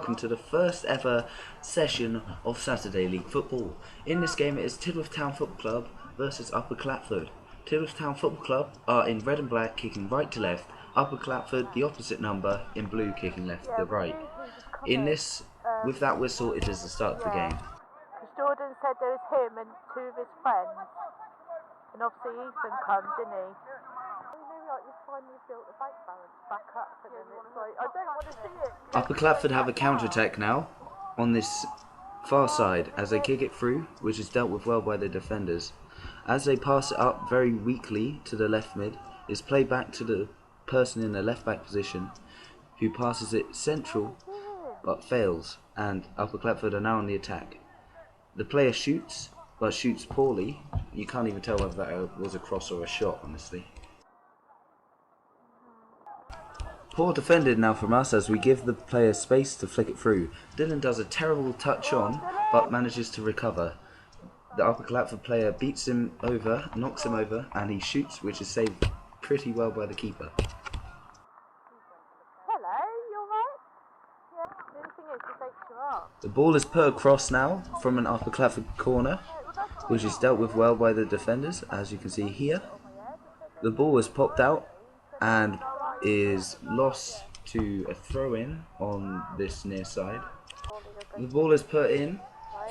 welcome to the first ever session of Saturday League Football. In this game it is Tidworth Town Football Club versus Upper Clatford. Tidworth Town Football Club are in red and black kicking right to left, Upper Clatford the opposite number in blue kicking left to right. In this, with that whistle, it is the start of the game. Because Jordan said there was him and two of his friends, and obviously Ethan comes, didn't he? You finally built the bank balance back up, and then it's like, I don't want to see it. Upper Clatford have a counter-attack now on this far side as they kick it through, which is dealt with well by the defenders. As they pass it up very weakly to the left mid, it's played back to the person in the left back position, who passes it central but fails, and Upper Clatford are now on the attack. The player shoots, but shoots poorly. You can't even tell whether that was a cross or a shot, honestly. Poor defended now from us as we give the player space to flick it through. Dylan does a terrible touch on, but manages to recover. The Upper Clatford player beats him over, knocks him over, and he shoots, which is saved pretty well by the keeper. Hello, you alright? Yeah, the only thing is, it takes you up. The ball is put across now from an Upper Clatford corner, which is dealt with well by the defenders, as you can see here. The ball is popped out and is lost to a throw-in on this near side. The ball is put in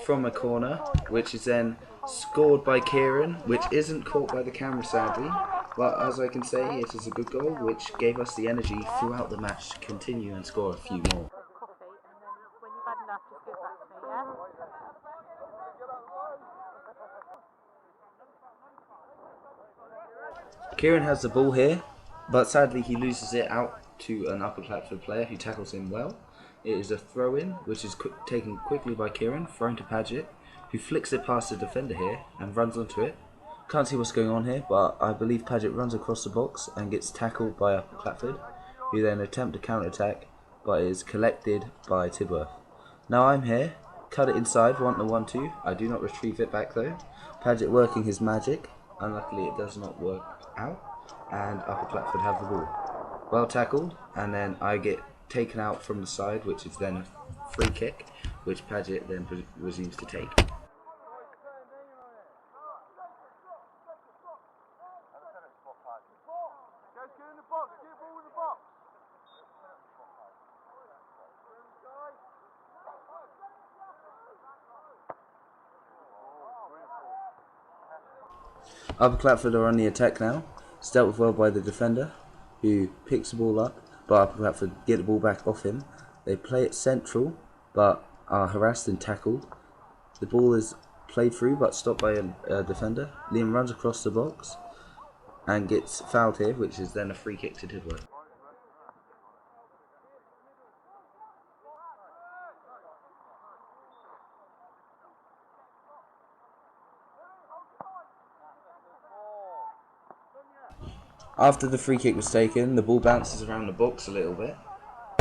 from a corner, which is then scored by Kieran, which isn't caught by the camera sadly, but as I can say, it is a good goal which gave us the energy throughout the match to continue and score a few more. When you've had enough, just give that to me, yeah? Kieran has the ball here, but sadly he loses it out to an Upper Clatford player who tackles him well. It is a throw-in, which is taken quickly by Kieran, thrown to Paget, who flicks it past the defender here and runs onto it. Can't see what's going on here, but I believe Paget runs across the box and gets tackled by Upper Clatford, who then attempt to counter-attack, but is collected by Tidworth. Now I'm here, cut it inside, want the 1-2. I do not retrieve it back though. Paget working his magic. Unluckily it does not work out, and Upper Clatford have the ball. Well tackled, and then I get taken out from the side, which is then a free kick, which Paget then resumes to take. Upper Clatford are on the attack now. It's dealt with well by the defender, who picks the ball up, but Upper Clatford get the ball back off him. They play it central, but are harassed and tackled. The ball is played through, but stopped by a defender. Liam runs across the box and gets fouled here, which is then a free kick to Tidworth. After the free kick was taken, the ball bounces around the box a little bit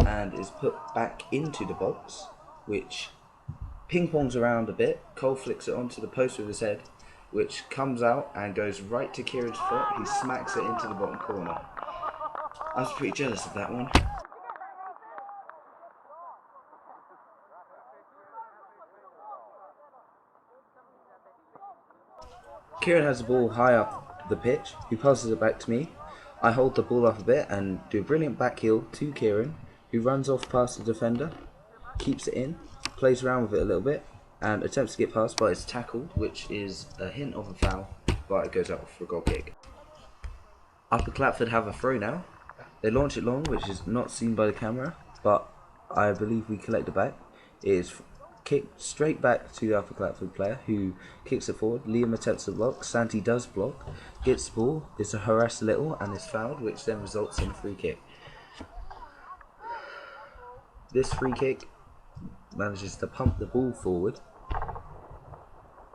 and is put back into the box, which ping-pongs around a bit. Cole flicks it onto the post with his head, which comes out and goes right to Kieran's foot. He smacks it into the bottom corner. I was pretty jealous of that one. Kieran has the ball high up the pitch. He passes it back to me. I hold the ball up a bit and do a brilliant back heel to Kieran, who runs off past the defender, keeps it in, plays around with it a little bit, and attempts to get past, but it's tackled, which is a hint of a foul, but it goes out for a goal kick. Upper Clatford have a throw now. They launch it long, which is not seen by the camera, but I believe we collect it back. It is kicked straight back to the Upper Clatford player, who kicks it forward. Liam attempts to block. Santi does block, gets the ball, is harassed a little, and is fouled, which then results in a free kick. This free kick manages to pump the ball forward.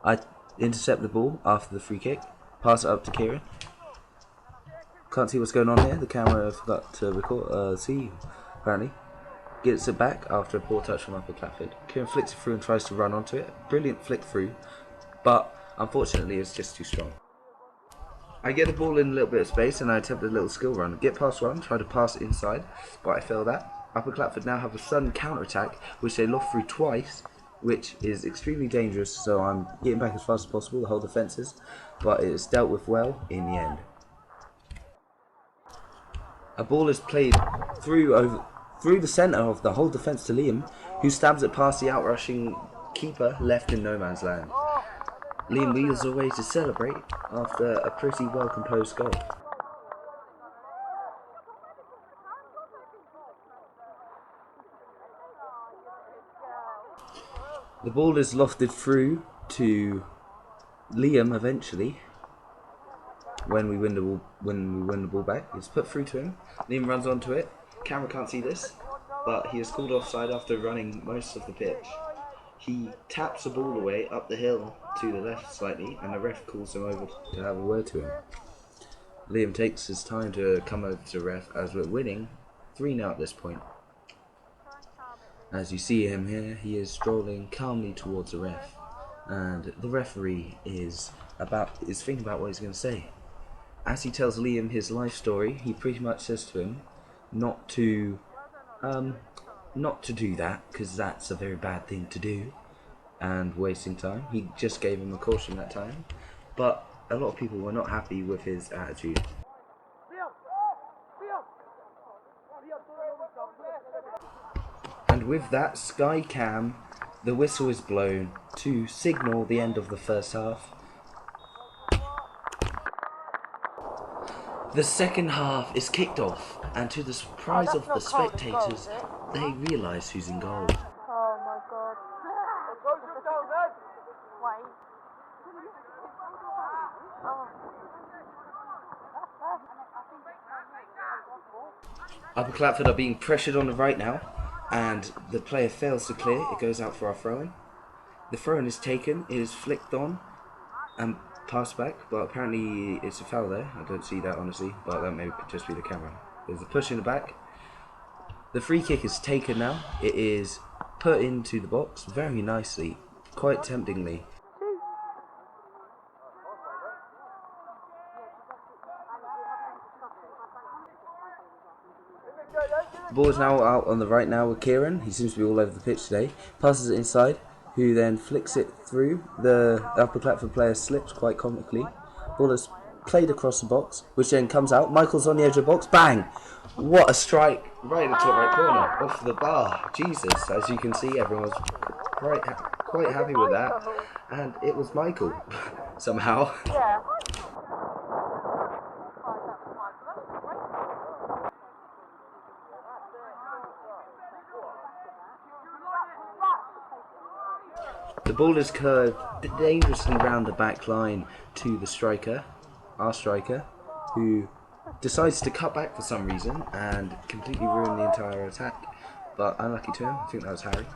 I intercept the ball after the free kick, pass it up to Kieran. Can't see what's going on here. The camera forgot to record. See, apparently. Gets it back after a poor touch from Upper Clatford. Kieran flicks it through and tries to run onto it. Brilliant flick through, but unfortunately it's just too strong. I get the ball in a little bit of space and I attempt a little skill run. Get past one, try to pass it inside, but I fail that. Upper Clatford now have a sudden counter-attack, which they loft through twice, which is extremely dangerous, so I'm getting back as fast as possible to hold defences, but it is dealt with well in the end. A ball is played through the centre of the whole defence to Liam, who stabs it past the outrushing keeper left in no man's land. Liam wheels away to celebrate after a pretty well composed goal. The ball is lofted through to Liam eventually. When we win the ball back, it's put through to him. Liam runs onto it. Camera can't see this, but he is called offside after running most of the pitch. He taps the ball away up the hill to the left slightly, and the ref calls him over to have a word to him. Liam takes his time to come over to the ref as we're winning 3-0 at this point. As you see him here, he is strolling calmly towards the ref, and the referee is thinking about what he's going to say. As he tells Liam his life story, he pretty much says to him not to do that, because that's a very bad thing to do and wasting time. He just gave him a caution that time, but a lot of people were not happy with his attitude. And with that sky cam, the whistle is blown to signal the end of the first half. The second half is kicked off, and to the surprise of the spectators, they realise who's in goal. Oh my god. Wait. Upper Clatford are being pressured on the right now, and the player fails to clear. It goes out for our throw-in. The throw-in is taken, it is flicked on and passed back, but apparently it's a foul there. I don't see that honestly, but that may just be the camera. There's a push in the back. The free kick is taken now. It is put into the box very nicely, quite temptingly. The ball is now out on the right now with Kieran. He seems to be all over the pitch today. Passes it inside, who then flicks it through. The Upper Clatford player slips quite comically. Ball is played across the box, which then comes out. Michael's on the edge of the box. Bang! What a strike! Right in the top right corner, off the bar. Jesus, as you can see, everyone was quite happy with that. And it was Michael, somehow. Yeah. The ball is curved dangerously round the back line to the striker, our striker, who decides to cut back for some reason and completely ruin the entire attack. But unlucky to him, I think that was Harry.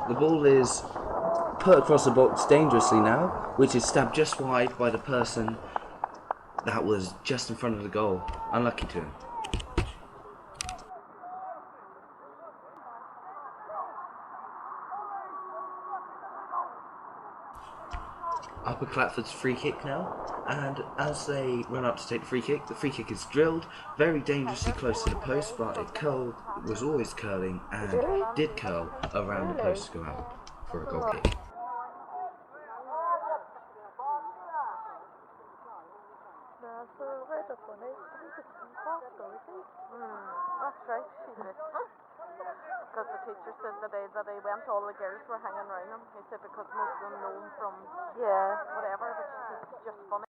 The ball is put across the box dangerously now, which is stabbed just wide by the person that was just in front of the goal. Unlucky to him. Upper Clatford's free kick now, and as they run up to take the free kick is drilled very dangerously close to the post, but it was always curling and did curl around the post to go out for a goal kick. That's right, she did. Because the teacher said the day that he went, all the girls were hanging around him. He said because most of them know him from whatever, which is just funny.